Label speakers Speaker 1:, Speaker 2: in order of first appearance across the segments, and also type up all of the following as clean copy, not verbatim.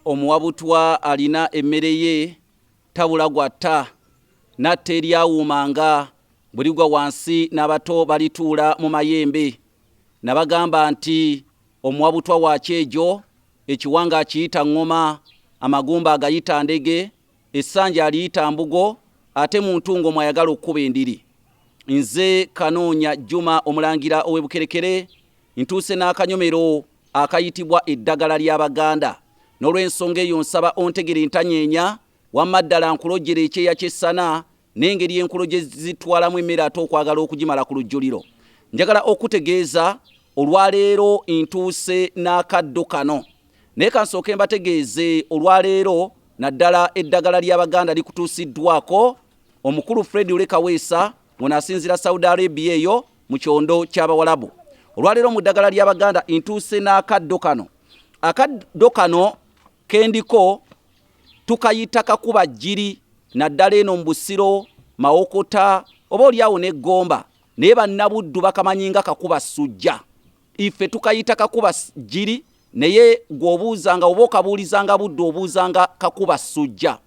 Speaker 1: omuwabutwa alina emmere ye tabula gwatta natta eryawuumanga bwe ligwa wansi n'abato balituula mu mayembe. Nabagamba nti omuwabutwa wa kyejo ekiwanga akiyita ngoma, amagumba agayita ndege, essanja aliyita mbugo, ate mu ntungo mwayagala okkuba endiri. Nze Kanoonya Juma omulangira ow'Ebukerekere ntuuse n'akanyomero akayitibwa eddagala ly'Abaganda. N'olw'ensonga eyo nsaba ontegere ntanyeenya wamma ddala nkulojjera ekyeya ky'essana n'engeri enkulo gye zitwalamu emmere ate okwagala okugimala ku lujjuliro. Njagala okutegeeza olwaleero ntuuse n'akaddo kano. Naye kansooke mbategeeze olwaleero naddala eddagala ly'Abaganda likutuusiddwako omukulu Fred Ole Kaweesa ng'ono asinzira Saudi Arabia eyo mu kyondo ky'Abawalabu. Olwaleero mu ddagala ly'Abaganda ntuuse n'akaddo kano. Akaddo kano kendiko tukayita kakuba jjiri naddala eno mu Busiro, Mawokota oba oliawo n'Egomba, naye bannabuddu bakamanyi nga kakuba ssujja. Ife tukayita kakuba jjiri, naye gw'obuuzanga oba okabuulizanga buddu obuuzanga kakuba ssujja.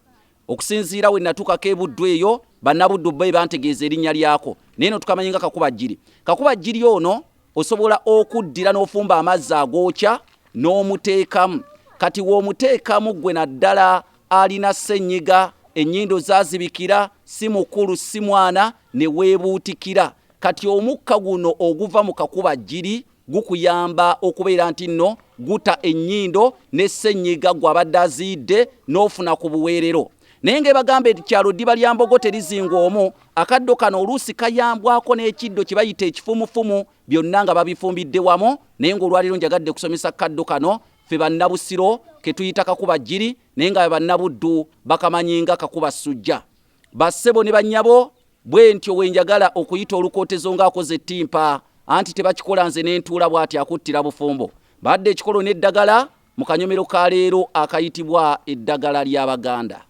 Speaker 1: Okusinziira we natuukako ebuddu eyo bannabuddu be bantegeeza erinnya lyako, naye no tukamanyi nga kakuba jjiri. Kakuba jjiri ono osobola okuddira n'ofumba amazzi agookya n'omuteekamu. Kati w'omuteekamu gwe naddala alina ssenyiga, ennyindo zaazibikira, si mukulu si mwana ne weebuutikira. Kati omukka guno oguva mu kakuba jjiri gukuyamba okubeera nti nno guta ennyindo ne ssenyiga gw'abadde aziyidde n'ofuna ku buweerero. Naye ng'ebagamba ekyalo ddiba lya mbogo terizinga omwo, akaddo kano oluusi kayambwako n'ekiddo kye bayita ekifumufumu, byonna nga babifumbidde wamu. Naye ng'olwaliro njagadde kusomesa kaddo kano ffe bannabusiro ke tuyita kakuba jjiri, naye nga bannabuddu bakamanyi nga kakuba ssujja. Bassebo ne bannyabo bwe ntyo we njagala okuyita olukootezo ng'akoze ettimpa, anti tebakikola nze n'entuula bw'ati akuttira bufumbo. Badde ekikolo n'eddagala mu kanyomero ka leero akayitibwa eddagala ly'Abaganda.